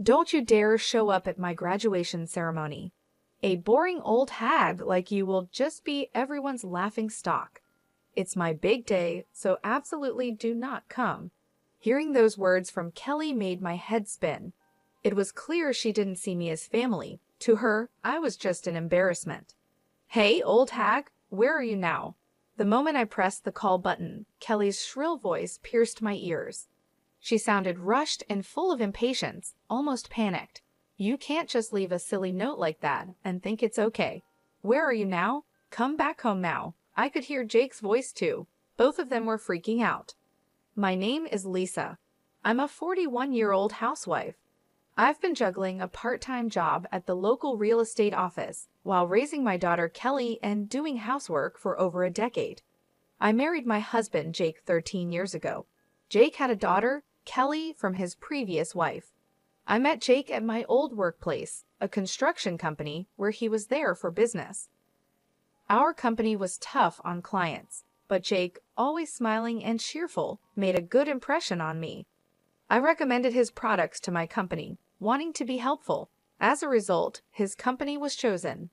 Don't you dare show up at my graduation ceremony. A boring old hag like you will just be everyone's laughing stock. It's my big day, so absolutely do not come." Hearing those words from Kelly made my head spin. It was clear she didn't see me as family. To her, I was just an embarrassment. "Hey, old hag, where are you now?" The moment I pressed the call button, Kelly's shrill voice pierced my ears. She sounded rushed and full of impatience, almost panicked. "You can't just leave a silly note like that and think it's okay. Where are you now? Come back home now." I could hear Jake's voice too. Both of them were freaking out. "My name is Lisa. I'm a 41-year-old housewife. I've been juggling a part-time job at the local real estate office while raising my daughter Kelly and doing housework for over a decade. I married my husband, Jake, 13 years ago. Jake had a daughter, Kelly, from his previous wife. I met Jake at my old workplace, a construction company, where he was there for business. Our company was tough on clients, but Jake, always smiling and cheerful, made a good impression on me. I recommended his products to my company, wanting to be helpful. As a result, his company was chosen.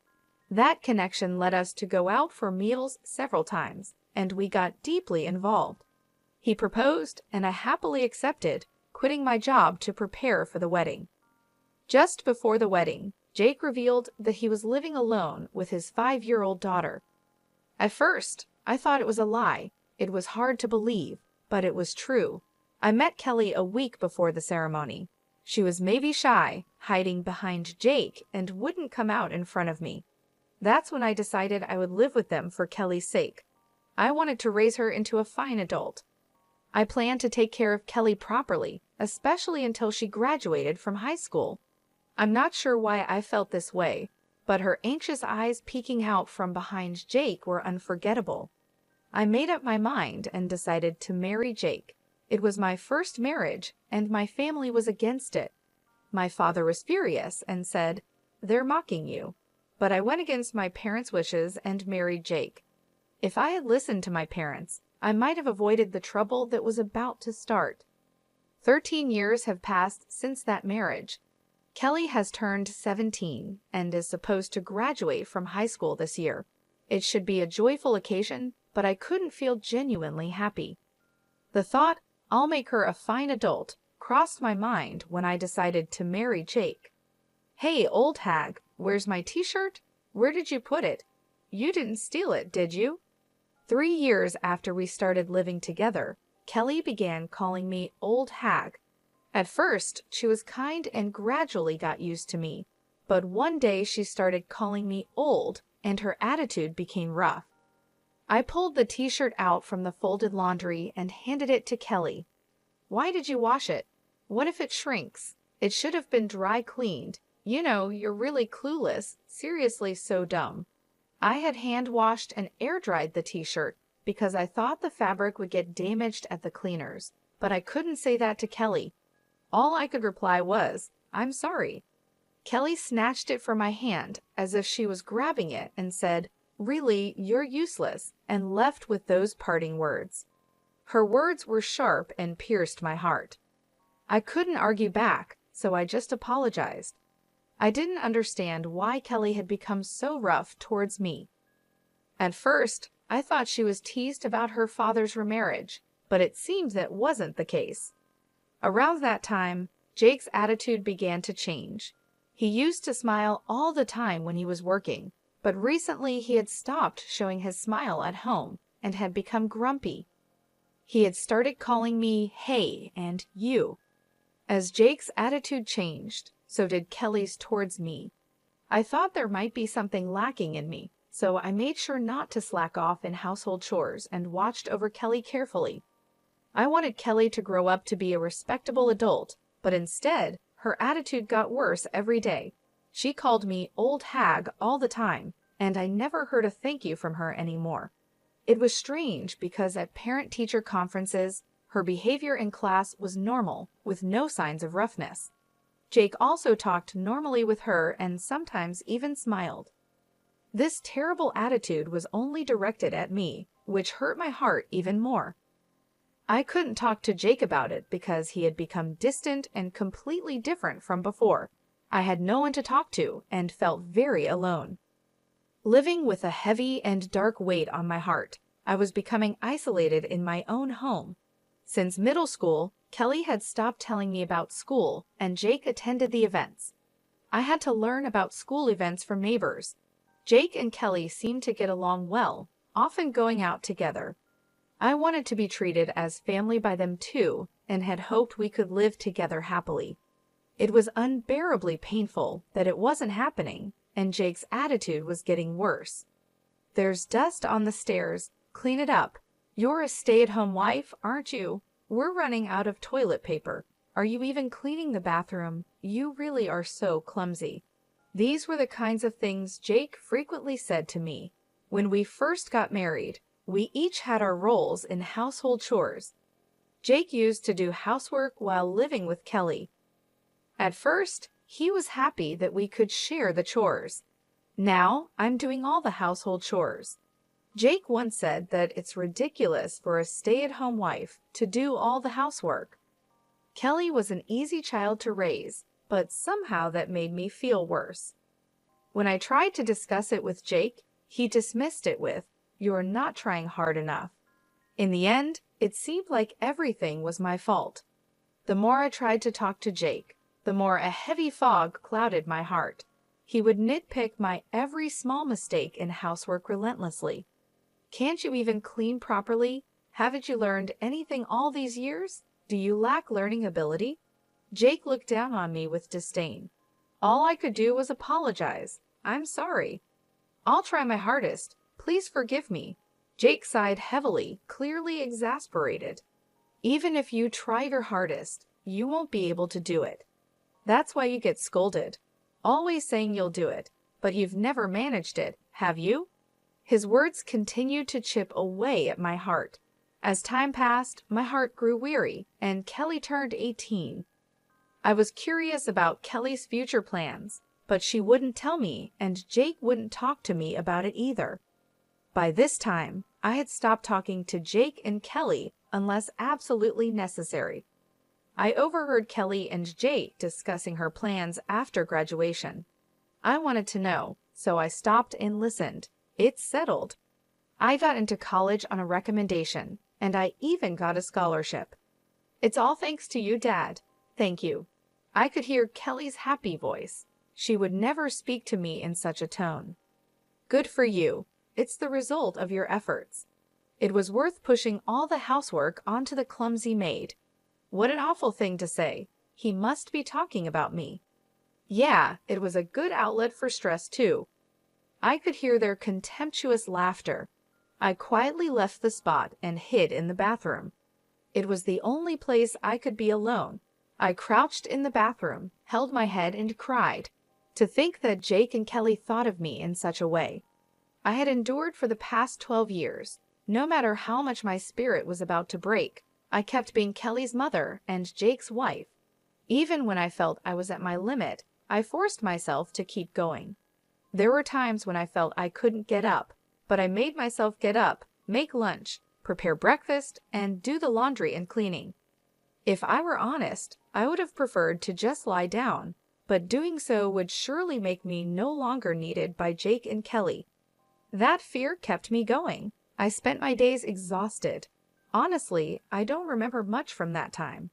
That connection led us to go out for meals several times, and we got deeply involved. He proposed, and I happily accepted, quitting my job to prepare for the wedding. Just before the wedding, Jake revealed that he was living alone with his 5-year-old daughter. At first, I thought it was a lie. It was hard to believe, but it was true. I met Kelly a week before the ceremony. She was maybe shy, hiding behind Jake, and wouldn't come out in front of me. That's when I decided I would live with them for Kelly's sake. I wanted to raise her into a fine adult. I planned to take care of Kelly properly, especially until she graduated from high school. I'm not sure why I felt this way, but her anxious eyes peeking out from behind Jake were unforgettable. I made up my mind and decided to marry Jake. It was my first marriage, and my family was against it. My father was furious and said, "They're mocking you." But I went against my parents' wishes and married Jake. If I had listened to my parents, I might have avoided the trouble that was about to start. 13 years have passed since that marriage. Kelly has turned 17 and is supposed to graduate from high school this year. It should be a joyful occasion, but I couldn't feel genuinely happy. The thought, "I'll make her a fine adult," crossed my mind when I decided to marry Jake. "Hey, old hag, where's my t-shirt? Where did you put it? You didn't steal it, did you?" 3 years after we started living together, Kelly began calling me old hag. At first, she was kind and gradually got used to me, but one day she started calling me old, and her attitude became rough. I pulled the t-shirt out from the folded laundry and handed it to Kelly. "Why did you wash it? What if it shrinks? It should have been dry cleaned. You know, you're really clueless, seriously so dumb." I had hand-washed and air-dried the t-shirt because I thought the fabric would get damaged at the cleaners, but I couldn't say that to Kelly. All I could reply was, "I'm sorry." Kelly snatched it from my hand as if she was grabbing it and said, "Really, you're useless," and left with those parting words. Her words were sharp and pierced my heart. I couldn't argue back, so I just apologized. I didn't understand why Kelly had become so rough towards me. At first, I thought she was teased about her father's remarriage, but it seemed that wasn't the case. Around that time, Jake's attitude began to change. He used to smile all the time when he was working, but recently he had stopped showing his smile at home and had become grumpy. He had started calling me "hey" and "you." As Jake's attitude changed, so did Kelly's towards me. I thought there might be something lacking in me, so I made sure not to slack off in household chores and watched over Kelly carefully. I wanted Kelly to grow up to be a respectable adult, but instead, her attitude got worse every day. She called me old hag all the time, and I never heard a thank you from her anymore. It was strange because at parent-teacher conferences, her behavior in class was normal, with no signs of roughness. Jake also talked normally with her and sometimes even smiled. This terrible attitude was only directed at me, which hurt my heart even more. I couldn't talk to Jake about it because he had become distant and completely different from before. I had no one to talk to and felt very alone. Living with a heavy and dark weight on my heart, I was becoming isolated in my own home. Since middle school, Kelly had stopped telling me about school, and Jake attended the events. I had to learn about school events from neighbors. Jake and Kelly seemed to get along well, often going out together. I wanted to be treated as family by them too, and had hoped we could live together happily. It was unbearably painful that it wasn't happening, and Jake's attitude was getting worse. "There's dust on the stairs. Clean it up. You're a stay-at-home wife, aren't you? We're running out of toilet paper. Are you even cleaning the bathroom? You really are so clumsy." These were the kinds of things Jake frequently said to me. When we first got married, we each had our roles in household chores. Jake used to do housework while living with Kelly. At first, he was happy that we could share the chores. Now, I'm doing all the household chores. Jake once said that it's ridiculous for a stay-at-home wife to do all the housework. Kelly was an easy child to raise, but somehow that made me feel worse. When I tried to discuss it with Jake, he dismissed it with, "You're not trying hard enough." In the end, it seemed like everything was my fault. The more I tried to talk to Jake, the more a heavy fog clouded my heart. He would nitpick my every small mistake in housework relentlessly. "Can't you even clean properly? Haven't you learned anything all these years? Do you lack learning ability?" Jake looked down on me with disdain. All I could do was apologize. "I'm sorry. I'll try my hardest. Please forgive me." Jake sighed heavily, clearly exasperated. "Even if you try your hardest, you won't be able to do it. That's why you get scolded. Always saying you'll do it, but you've never managed it, have you?" His words continued to chip away at my heart. As time passed, my heart grew weary, and Kelly turned 18. I was curious about Kelly's future plans, but she wouldn't tell me, and Jake wouldn't talk to me about it either. By this time, I had stopped talking to Jake and Kelly unless absolutely necessary. I overheard Kelly and Jake discussing her plans after graduation. I wanted to know, so I stopped and listened. It's settled. I got into college on a recommendation, and I even got a scholarship. "It's all thanks to you, Dad." "Thank you." I could hear Kelly's happy voice. She would never speak to me in such a tone. "Good for you. It's the result of your efforts." It was worth pushing all the housework onto the clumsy maid. What an awful thing to say. He must be talking about me. Yeah, it was a good outlet for stress too. I could hear their contemptuous laughter. I quietly left the spot and hid in the bathroom. It was the only place I could be alone. I crouched in the bathroom, held my head, and cried. To think that Jake and Kelly thought of me in such a way. I had endured for the past 12 years. No matter how much my spirit was about to break, I kept being Kelly's mother and Jake's wife. Even when I felt I was at my limit, I forced myself to keep going. There were times when I felt I couldn't get up, but I made myself get up, make lunch, prepare breakfast, and do the laundry and cleaning. If I were honest, I would have preferred to just lie down, but doing so would surely make me no longer needed by Jake and Kelly. That fear kept me going. I spent my days exhausted. Honestly, I don't remember much from that time.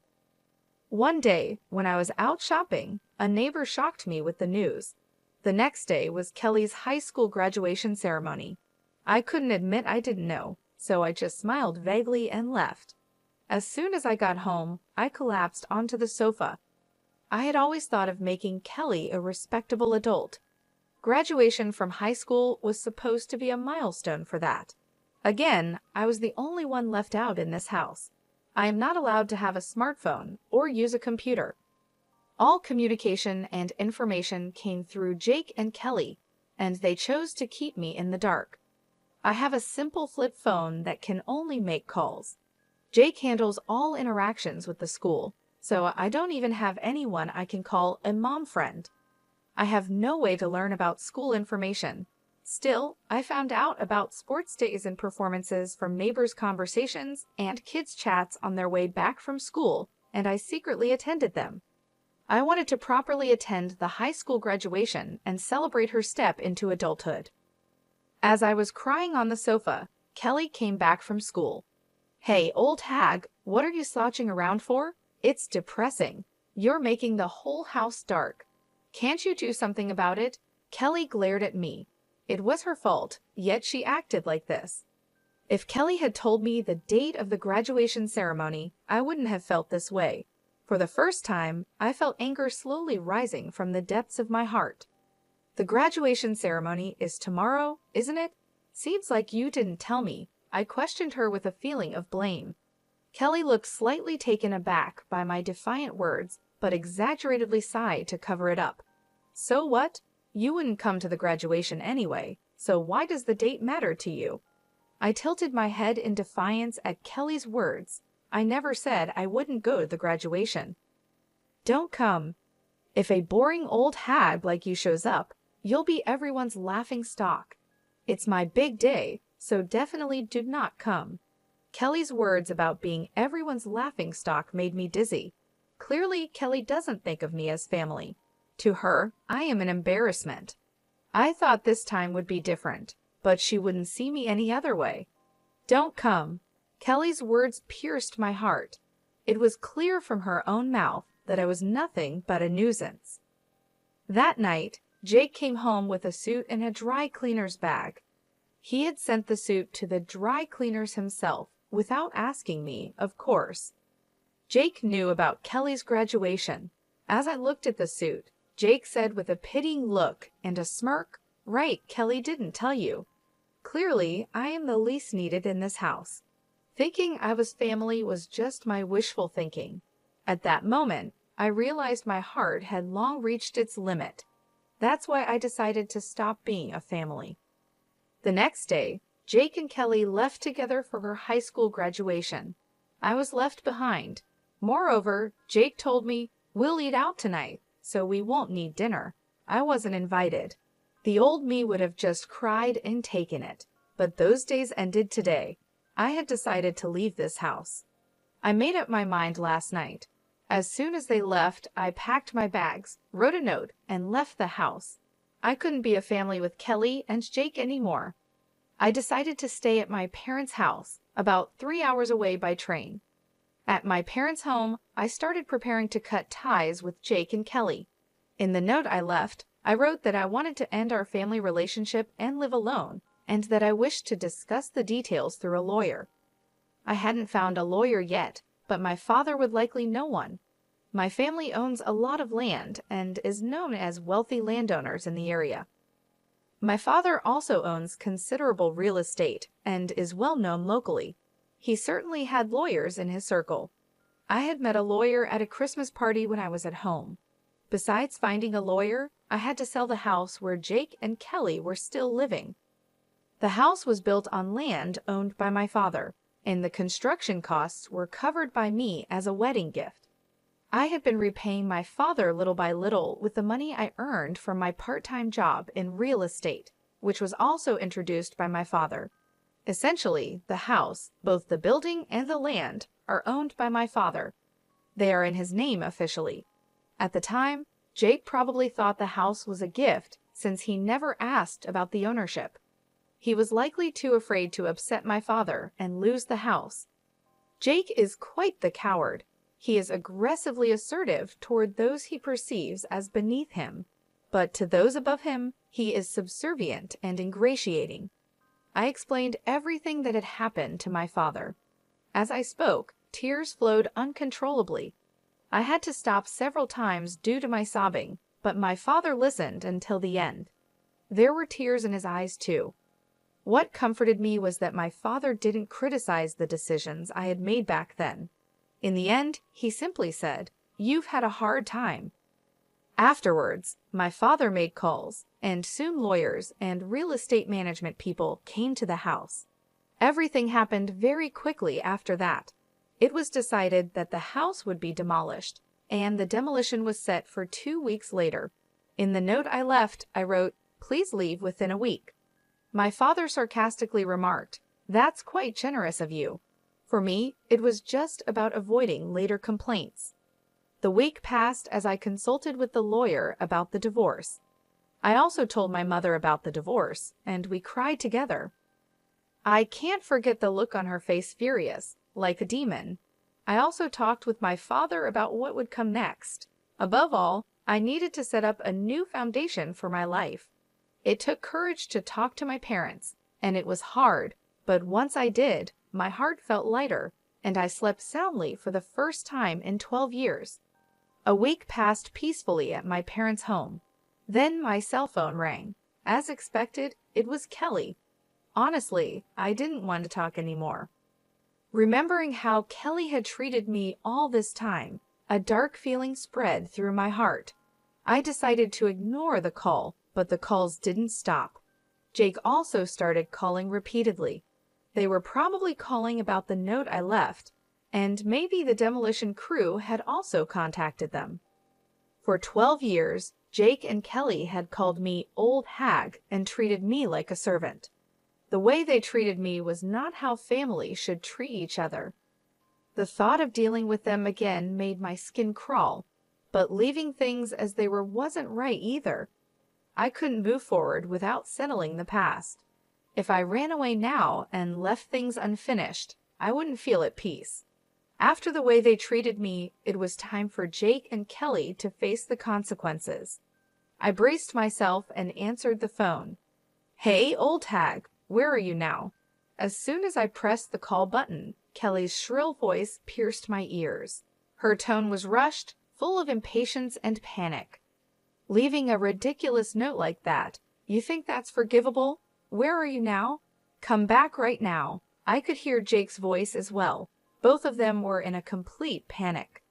One day, when I was out shopping, a neighbor shocked me with the news. The next day was Kelly's high school graduation ceremony. I couldn't admit I didn't know, so I just smiled vaguely and left. As soon as I got home, I collapsed onto the sofa. I had always thought of making Kelly a respectable adult. Graduation from high school was supposed to be a milestone for that. Again, I was the only one left out in this house. I am not allowed to have a smartphone or use a computer. All communication and information came through Jake and Kelly, and they chose to keep me in the dark. I have a simple flip phone that can only make calls. Jake handles all interactions with the school, so I don't even have anyone I can call a mom friend. I have no way to learn about school information, Still, I found out about sports days and performances from neighbors' conversations and kids' chats on their way back from school, and I secretly attended them. I wanted to properly attend the high school graduation and celebrate her step into adulthood. As I was crying on the sofa, Kelly came back from school. "Hey, old hag, what are you slouching around for? It's depressing. You're making the whole house dark. Can't you do something about it?" Kelly glared at me. It was her fault, yet she acted like this. If Kelly had told me the date of the graduation ceremony, I wouldn't have felt this way. For the first time, I felt anger slowly rising from the depths of my heart. "The graduation ceremony is tomorrow, isn't it? Seems like you didn't tell me," I questioned her with a feeling of blame. Kelly looked slightly taken aback by my defiant words, but exaggeratedly sighed to cover it up. "So what? You wouldn't come to the graduation anyway, so why does the date matter to you?" I tilted my head in defiance at Kelly's words. I never said I wouldn't go to the graduation. "Don't come. If a boring old hag like you shows up, you'll be everyone's laughing stock. It's my big day, so definitely do not come." Kelly's words about being everyone's laughing stock made me dizzy. Clearly, Kelly doesn't think of me as family. To her, I am an embarrassment. I thought this time would be different, but she wouldn't see me any other way. "Don't come." Kelly's words pierced my heart. It was clear from her own mouth that I was nothing but a nuisance. That night, Jake came home with a suit and a dry cleaner's bag. He had sent the suit to the dry cleaners himself, without asking me, of course. Jake knew about Kelly's graduation. As I looked at the suit, Jake said with a pitying look and a smirk, "Right, Kelly didn't tell you. Clearly, I am the least needed in this house." Thinking I was family was just my wishful thinking. At that moment, I realized my heart had long reached its limit. That's why I decided to stop being a family. The next day, Jake and Kelly left together for her high school graduation. I was left behind. Moreover, Jake told me, "We'll eat out tonight, so we won't need dinner." I wasn't invited. The old me would have just cried and taken it. But those days ended today. I had decided to leave this house. I made up my mind last night. As soon as they left, I packed my bags, wrote a note, and left the house. I couldn't be a family with Kelly and Jake anymore. I decided to stay at my parents' house, about 3 hours away by train. At my parents' home, I started preparing to cut ties with Jake and Kelly. In the note I left, I wrote that I wanted to end our family relationship and live alone, and that I wished to discuss the details through a lawyer. I hadn't found a lawyer yet, but my father would likely know one. My family owns a lot of land and is known as wealthy landowners in the area. My father also owns considerable real estate and is well known locally. He certainly had lawyers in his circle. I had met a lawyer at a Christmas party when I was at home. Besides finding a lawyer, I had to sell the house where Jake and Kelly were still living. The house was built on land owned by my father, and the construction costs were covered by me as a wedding gift. I had been repaying my father little by little with the money I earned from my part-time job in real estate, which was also introduced by my father. Essentially, the house, both the building and the land, are owned by my father. They are in his name officially. At the time, Jake probably thought the house was a gift since he never asked about the ownership. He was likely too afraid to upset my father and lose the house. Jake is quite the coward. He is aggressively assertive toward those he perceives as beneath him, but to those above him, he is subservient and ingratiating. I explained everything that had happened to my father. As I spoke, tears flowed uncontrollably. I had to stop several times due to my sobbing, but my father listened until the end. There were tears in his eyes too. What comforted me was that my father didn't criticize the decisions I had made back then. In the end, he simply said, "You've had a hard time." Afterwards, my father made calls, and soon lawyers and real estate management people came to the house. Everything happened very quickly after that. It was decided that the house would be demolished, and the demolition was set for 2 weeks later. In the note I left, I wrote, "Please leave within a week." My father sarcastically remarked, "That's quite generous of you." For me, it was just about avoiding later complaints. The week passed as I consulted with the lawyer about the divorce. I also told my mother about the divorce, and we cried together. I can't forget the look on her face, furious, like a demon. I also talked with my father about what would come next. Above all, I needed to set up a new foundation for my life. It took courage to talk to my parents, and it was hard, but once I did, my heart felt lighter, and I slept soundly for the first time in 12 years. A week passed peacefully at my parents' home. Then my cell phone rang. As expected, it was Kelly. Honestly, I didn't want to talk anymore. Remembering how Kelly had treated me all this time, a dark feeling spread through my heart. I decided to ignore the call, but the calls didn't stop. Jake also started calling repeatedly. They were probably calling about the note I left, and maybe the demolition crew had also contacted them. For 12 years, Jake and Kelly had called me old hag and treated me like a servant. The way they treated me was not how family should treat each other. The thought of dealing with them again made my skin crawl, but leaving things as they were wasn't right either. I couldn't move forward without settling the past. If I ran away now and left things unfinished, I wouldn't feel at peace. After the way they treated me, it was time for Jake and Kelly to face the consequences. I braced myself and answered the phone. "Hey, old hag, where are you now?" As soon as I pressed the call button, Kelly's shrill voice pierced my ears. Her tone was rushed, full of impatience and panic. "Leaving a ridiculous note like that, you think that's forgivable? Where are you now? Come back right now." I could hear Jake's voice as well. Both of them were in a complete panic.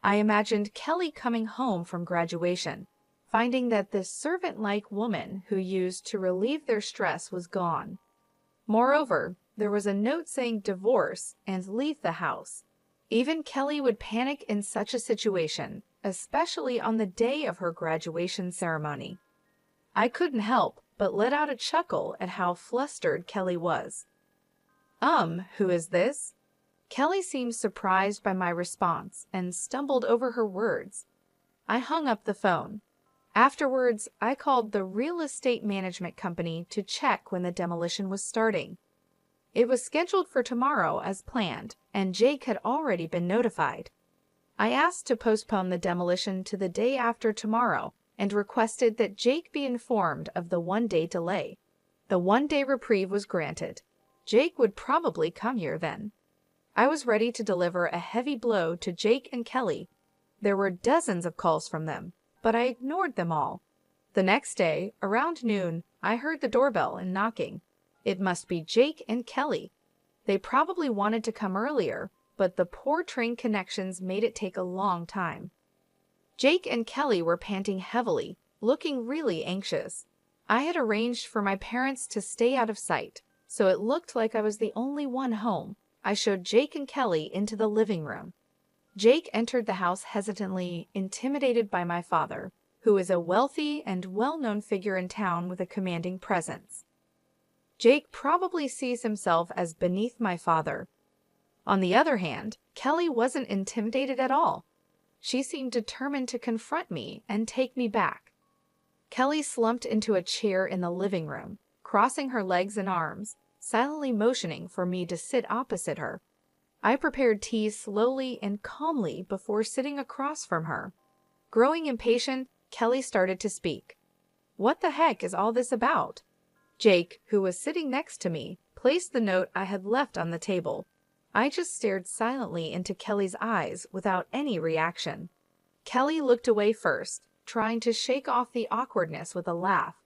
I imagined Kelly coming home from graduation, finding that this servant-like woman who used to relieve their stress was gone. Moreover, there was a note saying divorce and leave the house. Even Kelly would panic in such a situation, especially on the day of her graduation ceremony. I couldn't help but let out a chuckle at how flustered Kelly was. Who is this?" Kelly seemed surprised by my response and stumbled over her words. I hung up the phone. Afterwards, I called the real estate management company to check when the demolition was starting. It was scheduled for tomorrow as planned, and Jake had already been notified. I asked to postpone the demolition to the day after tomorrow and requested that Jake be informed of the one-day delay. The one-day reprieve was granted. Jake would probably come here then. I was ready to deliver a heavy blow to Jake and Kelly. There were dozens of calls from them, but I ignored them all. The next day, around noon, I heard the doorbell and knocking. It must be Jake and Kelly. They probably wanted to come earlier, but the poor train connections made it take a long time. Jake and Kelly were panting heavily, looking really anxious. I had arranged for my parents to stay out of sight, so it looked like I was the only one home. I showed Jake and Kelly into the living room. Jake entered the house hesitantly, intimidated by my father, who is a wealthy and well-known figure in town with a commanding presence. Jake probably sees himself as beneath my father. On the other hand, Kelly wasn't intimidated at all. She seemed determined to confront me and take me back. Kelly slumped into a chair in the living room, crossing her legs and arms, silently motioning for me to sit opposite her. I prepared tea slowly and calmly before sitting across from her. Growing impatient, Kelly started to speak. "What the heck is all this about?" Jake, who was sitting next to me, placed the note I had left on the table. I just stared silently into Kelly's eyes without any reaction. Kelly looked away first, trying to shake off the awkwardness with a laugh.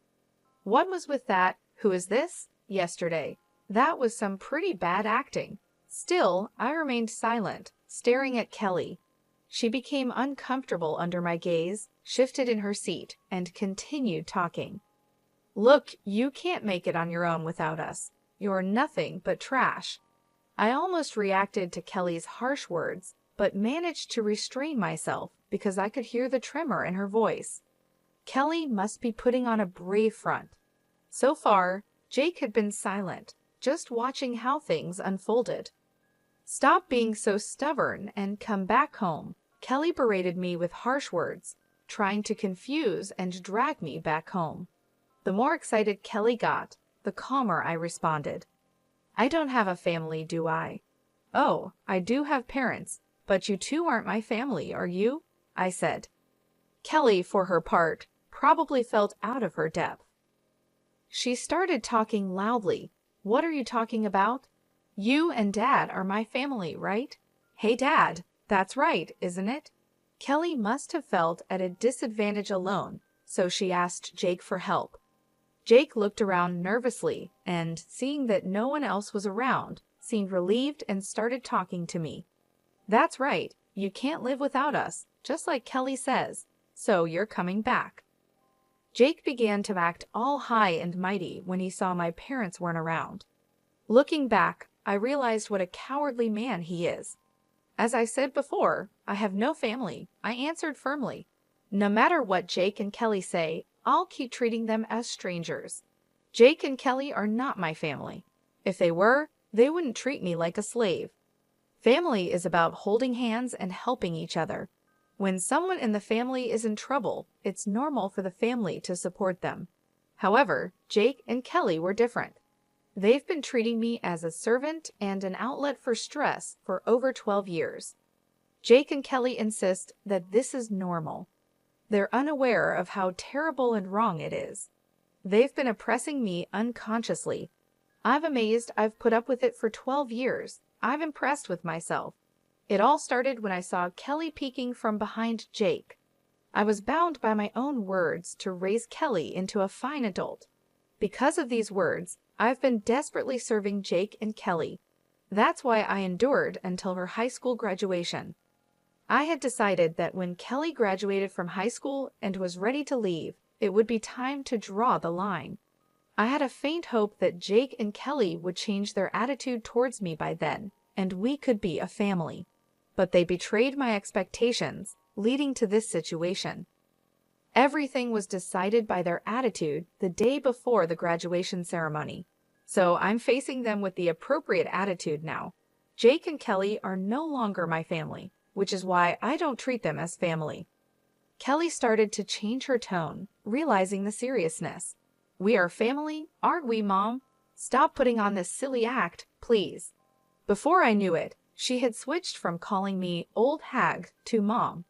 "What was with that 'who is this' yesterday? That was some pretty bad acting." Still, I remained silent, staring at Kelly. She became uncomfortable under my gaze, shifted in her seat, and continued talking. "Look, you can't make it on your own without us. You're nothing but trash." I almost reacted to Kelly's harsh words, but managed to restrain myself because I could hear the tremor in her voice. Kelly must be putting on a brave front. So far, Jake had been silent, just watching how things unfolded. "Stop being so stubborn and come back home," Kelly berated me with harsh words, trying to confuse and drag me back home. The more excited Kelly got, the calmer I responded. "I don't have a family, do I?" "Oh, I do have parents, but you two aren't my family, are you?" I said. Kelly, for her part, probably felt out of her depth. She started talking loudly. "What are you talking about? You and Dad are my family, right?" "Hey, Dad, that's right, isn't it?" Kelly must have felt at a disadvantage alone, so she asked Jake for help. Jake looked around nervously and, seeing that no one else was around, seemed relieved and started talking to me. "That's right, you can't live without us, just like Kelly says, so you're coming back." Jake began to act all high and mighty when he saw my parents weren't around. Looking back, I realized what a cowardly man he is. "As I said before, I have no family," I answered firmly. "No matter what Jake and Kelly say, I'll keep treating them as strangers. Jake and Kelly are not my family. If they were, they wouldn't treat me like a slave. Family is about holding hands and helping each other. When someone in the family is in trouble, it's normal for the family to support them." However, Jake and Kelly were different. They've been treating me as a servant and an outlet for stress for over 12 years. Jake and Kelly insist that this is normal. They're unaware of how terrible and wrong it is. They've been oppressing me unconsciously. I'm amazed I've put up with it for 12 years. I'm impressed with myself. It all started when I saw Kelly peeking from behind Jake. I was bound by my own words to raise Kelly into a fine adult. Because of these words, I've been desperately serving Jake and Kelly. That's why I endured until her high school graduation. I had decided that when Kelly graduated from high school and was ready to leave, it would be time to draw the line. I had a faint hope that Jake and Kelly would change their attitude towards me by then, and we could be a family. But they betrayed my expectations, leading to this situation. Everything was decided by their attitude the day before the graduation ceremony. So I'm facing them with the appropriate attitude now. Jake and Kelly are no longer my family, which is why I don't treat them as family. Kelly started to change her tone, realizing the seriousness. "We are family, aren't we, Mom? Stop putting on this silly act, please." Before I knew it, she had switched from calling me old hag to Mom.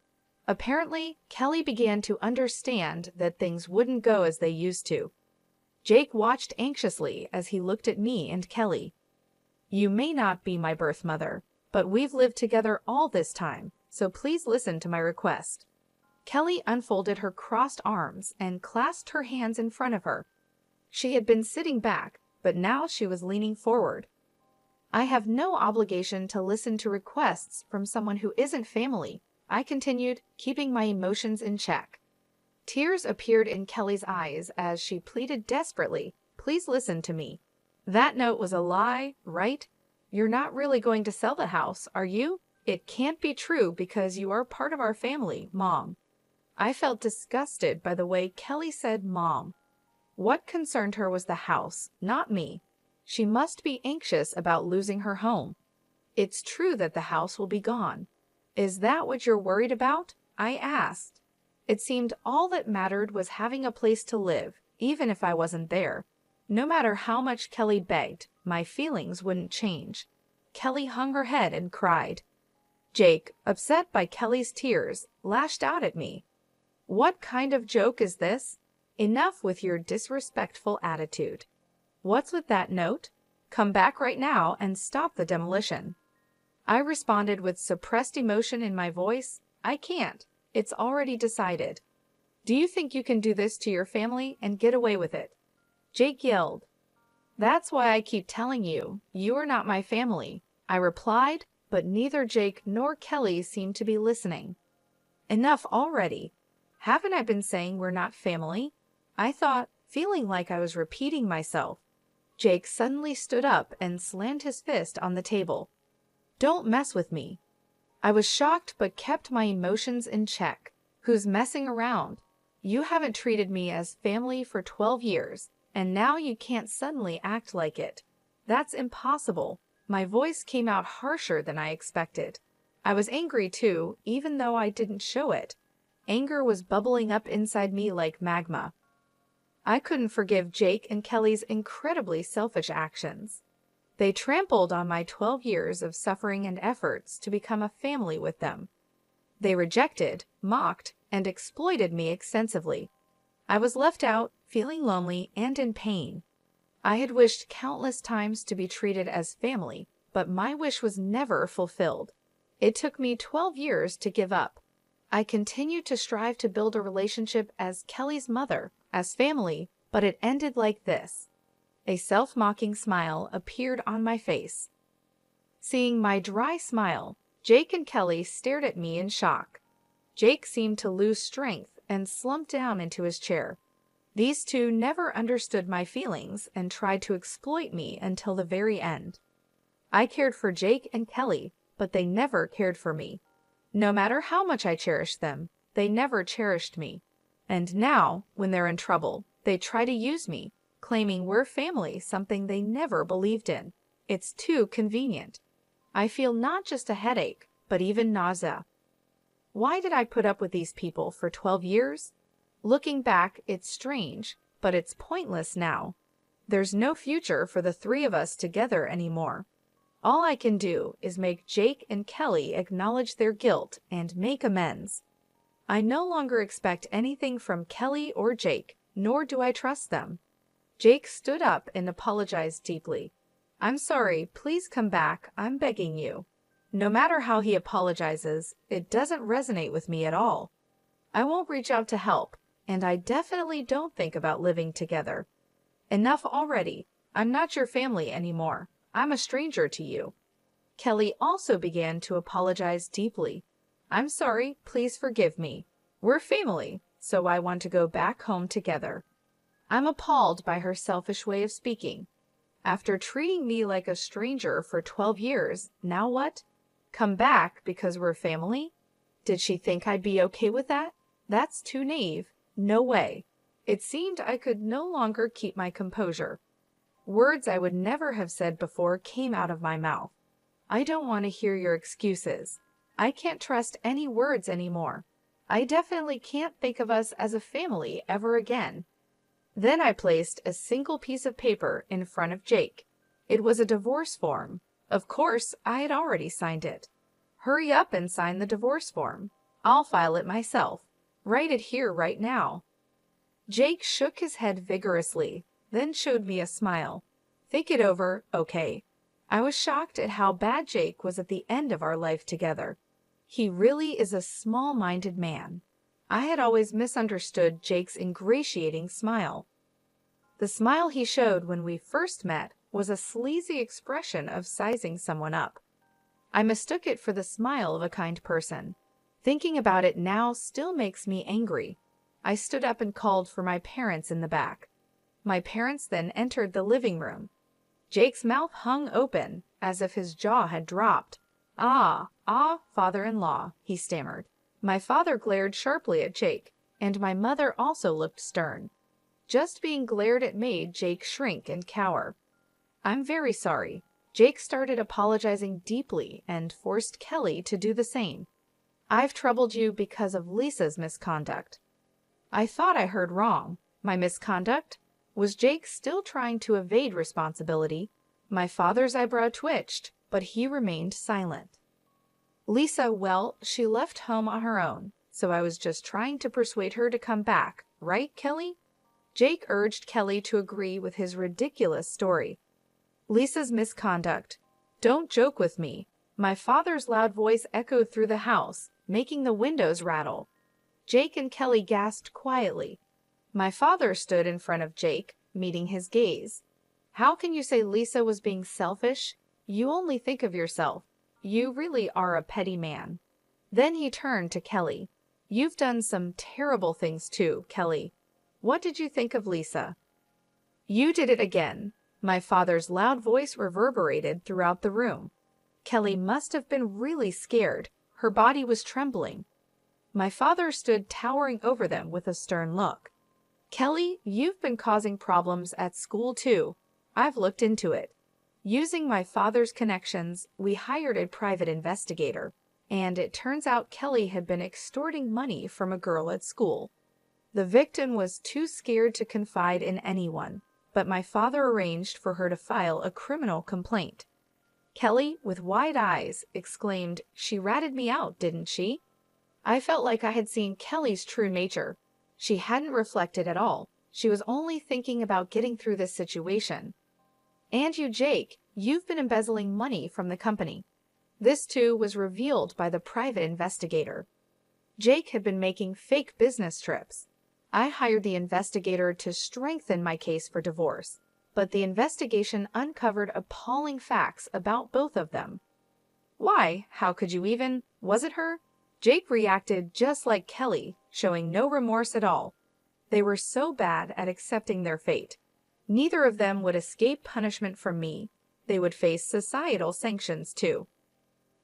Apparently, Kelly began to understand that things wouldn't go as they used to. Jake watched anxiously as he looked at me and Kelly. "You may not be my birth mother, but we've lived together all this time, so please listen to my request." Kelly unfolded her crossed arms and clasped her hands in front of her. She had been sitting back, but now she was leaning forward. "I have no obligation to listen to requests from someone who isn't family," I continued, keeping my emotions in check. Tears appeared in Kelly's eyes as she pleaded desperately, "Please listen to me. That note was a lie, right? You're not really going to sell the house, are you? It can't be true because you are part of our family, Mom." I felt disgusted by the way Kelly said Mom. What concerned her was the house, not me. She must be anxious about losing her home. "It's true that the house will be gone. Is that what you're worried about?" I asked. It seemed all that mattered was having a place to live, even if I wasn't there. No matter how much Kelly begged, my feelings wouldn't change. Kelly hung her head and cried. Jake, upset by Kelly's tears, lashed out at me. "What kind of joke is this? Enough with your disrespectful attitude. What's with that note? Come back right now and stop the demolition." I responded with suppressed emotion in my voice. "I can't. It's already decided." "Do you think you can do this to your family and get away with it?" Jake yelled. "That's why I keep telling you, you are not my family," I replied, but neither Jake nor Kelly seemed to be listening. "Enough already. Haven't I been saying we're not family?" I thought, feeling like I was repeating myself. Jake suddenly stood up and slammed his fist on the table. "Don't mess with me." I was shocked but kept my emotions in check. "Who's messing around? You haven't treated me as family for 12 years, and now you can't suddenly act like it. That's impossible. My voice came out harsher than I expected. I was angry too, even though I didn't show it. Anger was bubbling up inside me like magma. I couldn't forgive Jake and Kelly's incredibly selfish actions. They trampled on my 12 years of suffering and efforts to become a family with them. They rejected, mocked, and exploited me extensively. I was left out, feeling lonely and in pain. I had wished countless times to be treated as family, but my wish was never fulfilled. It took me 12 years to give up. I continued to strive to build a relationship as Kelly's mother, as family, but it ended like this. A self-mocking smile appeared on my face. Seeing my dry smile, Jake and Kelly stared at me in shock. Jake seemed to lose strength and slumped down into his chair. These two never understood my feelings and tried to exploit me until the very end. I cared for Jake and Kelly, but they never cared for me. No matter how much I cherished them, they never cherished me. And now, when they're in trouble, they try to use me, claiming we're family, something they never believed in. It's too convenient. I feel not just a headache, but even nausea. Why did I put up with these people for 12 years? Looking back, it's strange, but it's pointless now. There's no future for the three of us together anymore. All I can do is make Jake and Kelly acknowledge their guilt and make amends. I no longer expect anything from Kelly or Jake, nor do I trust them. Jake stood up and apologized deeply. I'm sorry, please come back, I'm begging you. No matter how he apologizes, it doesn't resonate with me at all. I won't reach out to help, and I definitely don't think about living together. Enough already. I'm not your family anymore. I'm a stranger to you. Kelly also began to apologize deeply. I'm sorry, please forgive me. We're family, so I want to go back home together. I'm appalled by her selfish way of speaking. After treating me like a stranger for 12 years, now what? Come back because we're family? Did she think I'd be okay with that? That's too naive. No way. It seemed I could no longer keep my composure. Words I would never have said before came out of my mouth. I don't want to hear your excuses. I can't trust any words anymore. I definitely can't think of us as a family ever again. Then I placed a single piece of paper in front of Jake. It was a divorce form. Of course, I had already signed it. Hurry up and sign the divorce form. I'll file it myself. Write it here right now. Jake shook his head vigorously, then showed me a smile. Think it over, okay. I was shocked at how bad Jake was at the end of our life together. He really is a small-minded man. I had always misunderstood Jake's ingratiating smile. The smile he showed when we first met was a sleazy expression of sizing someone up. I mistook it for the smile of a kind person. Thinking about it now still makes me angry. I stood up and called for my parents in the back. My parents then entered the living room. Jake's mouth hung open, as if his jaw had dropped. Ah, father-in-law, he stammered. My father glared sharply at Jake, and my mother also looked stern. Just being glared at made Jake shrink and cower. I'm very sorry. Jake started apologizing deeply and forced Kelly to do the same. I've troubled you because of Lisa's misconduct. I thought I heard wrong. My misconduct? Was Jake still trying to evade responsibility? My father's eyebrow twitched, but he remained silent. Lisa, well, she left home on her own, so I was just trying to persuade her to come back, right, Kelly? Jake urged Kelly to agree with his ridiculous story. Lisa's misconduct. Don't joke with me. My father's loud voice echoed through the house, making the windows rattle. Jake and Kelly gasped quietly. My father stood in front of Jake, meeting his gaze. How can you say Lisa was being selfish? You only think of yourself. You really are a petty man. Then he turned to Kelly. You've done some terrible things too, Kelly. What did you think of Lisa? You did it again. My father's loud voice reverberated throughout the room. Kelly must have been really scared. Her body was trembling. My father stood towering over them with a stern look. Kelly, you've been causing problems at school too. I've looked into it. Using my father's connections, we hired a private investigator, and it turns out Kelly had been extorting money from a girl at school. The victim was too scared to confide in anyone, but my father arranged for her to file a criminal complaint. Kelly, with wide eyes, exclaimed, "She ratted me out, didn't she?" I felt like I had seen Kelly's true nature. She hadn't reflected at all. She was only thinking about getting through this situation. "And you, Jake, you've been embezzling money from the company." This too was revealed by the private investigator. Jake had been making fake business trips. I hired the investigator to strengthen my case for divorce, but the investigation uncovered appalling facts about both of them. "Why? How could you even? Was it her?" Jake reacted just like Kelly, showing no remorse at all. They were so bad at accepting their fate. Neither of them would escape punishment from me. They would face societal sanctions too.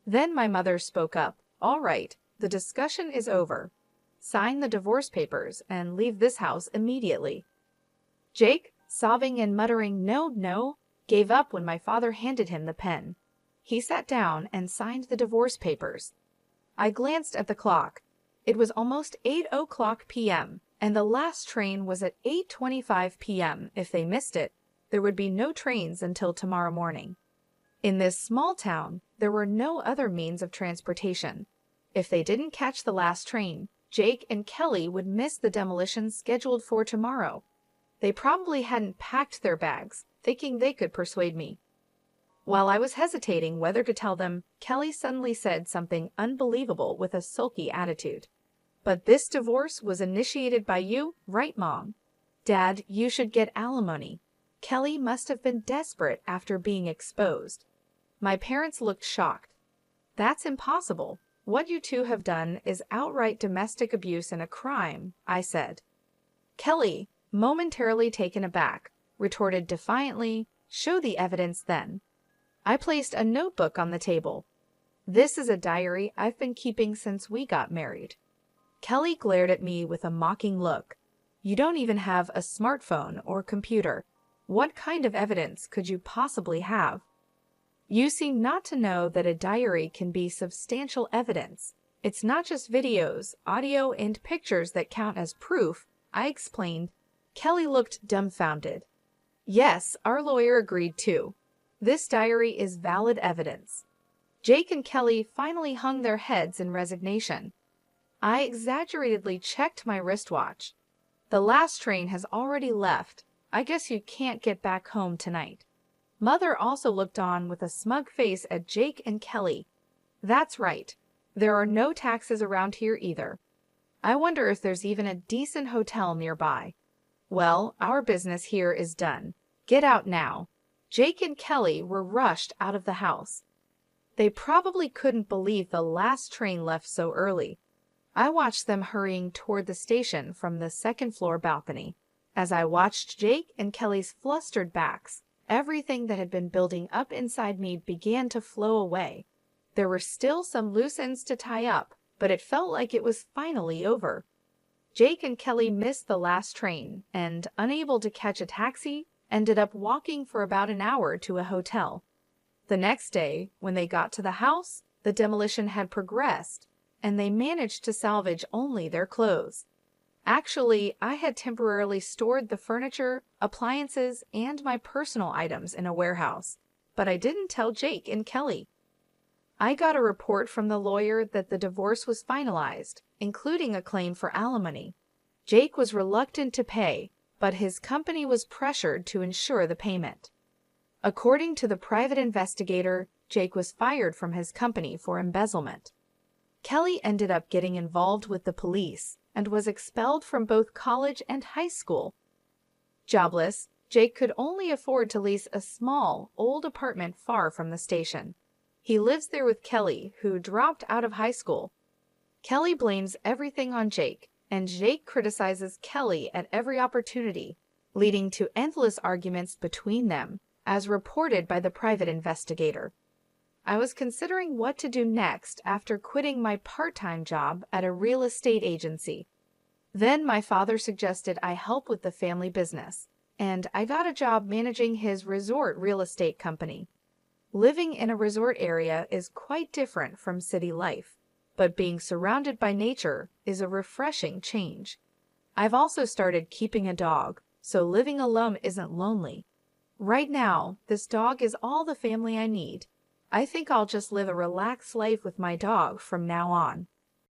Then my mother spoke up. "All right, the discussion is over. Sign the divorce papers and leave this house immediately." Jake, sobbing and muttering "no, no," gave up when my father handed him the pen. He sat down and signed the divorce papers. I glanced at the clock. It was almost 8:00 p.m., and the last train was at 8:25 p.m. If they missed it, there would be no trains until tomorrow morning. In this small town, there were no other means of transportation. If they didn't catch the last train, Jake and Kelly would miss the demolition scheduled for tomorrow. They probably hadn't packed their bags, thinking they could persuade me. While I was hesitating whether to tell them, Kelly suddenly said something unbelievable with a sulky attitude. "But this divorce was initiated by you, right, Mom? Dad, you should get alimony." Kelly must have been desperate after being exposed. My parents looked shocked. "That's impossible. What you two have done is outright domestic abuse and a crime," I said. Kelly, momentarily taken aback, retorted defiantly, "Show the evidence then." I placed a notebook on the table. "This is a diary I've been keeping since we got married." Kelly glared at me with a mocking look. "You don't even have a smartphone or computer. What kind of evidence could you possibly have?" "You seem not to know that a diary can be substantial evidence. It's not just videos, audio, and pictures that count as proof," I explained. Kelly looked dumbfounded. "Yes, our lawyer agreed too. This diary is valid evidence." Jake and Kelly finally hung their heads in resignation. I exaggeratedly checked my wristwatch. "The last train has already left. I guess you can't get back home tonight." Mother also looked on with a smug face at Jake and Kelly. "That's right. There are no taxis around here either. I wonder if there's even a decent hotel nearby. Well, our business here is done. Get out now." Jake and Kelly were rushed out of the house. They probably couldn't believe the last train left so early. I watched them hurrying toward the station from the second-floor balcony. As I watched Jake and Kelly's flustered backs, everything that had been building up inside me began to flow away. There were still some loose ends to tie up, but it felt like it was finally over. Jake and Kelly missed the last train and, unable to catch a taxi, ended up walking for about an hour to a hotel. The next day, when they got to the house, the demolition had progressed, and they managed to salvage only their clothes. Actually, I had temporarily stored the furniture, appliances, and my personal items in a warehouse, but I didn't tell Jake and Kelly. I got a report from the lawyer that the divorce was finalized, including a claim for alimony. Jake was reluctant to pay, but his company was pressured to ensure the payment. According to the private investigator, Jake was fired from his company for embezzlement. Kelly ended up getting involved with the police and was expelled from both college and high school. Jobless, Jake could only afford to lease a small, old apartment far from the station. He lives there with Kelly, who dropped out of high school. Kelly blames everything on Jake, and Jake criticizes Kelly at every opportunity, leading to endless arguments between them, as reported by the private investigator. I was considering what to do next after quitting my part-time job at a real estate agency. Then my father suggested I help with the family business, and I got a job managing his resort real estate company. Living in a resort area is quite different from city life, but being surrounded by nature is a refreshing change. I've also started keeping a dog, so living alone isn't lonely. Right now, this dog is all the family I need. I think I'll just live a relaxed life with my dog from now on.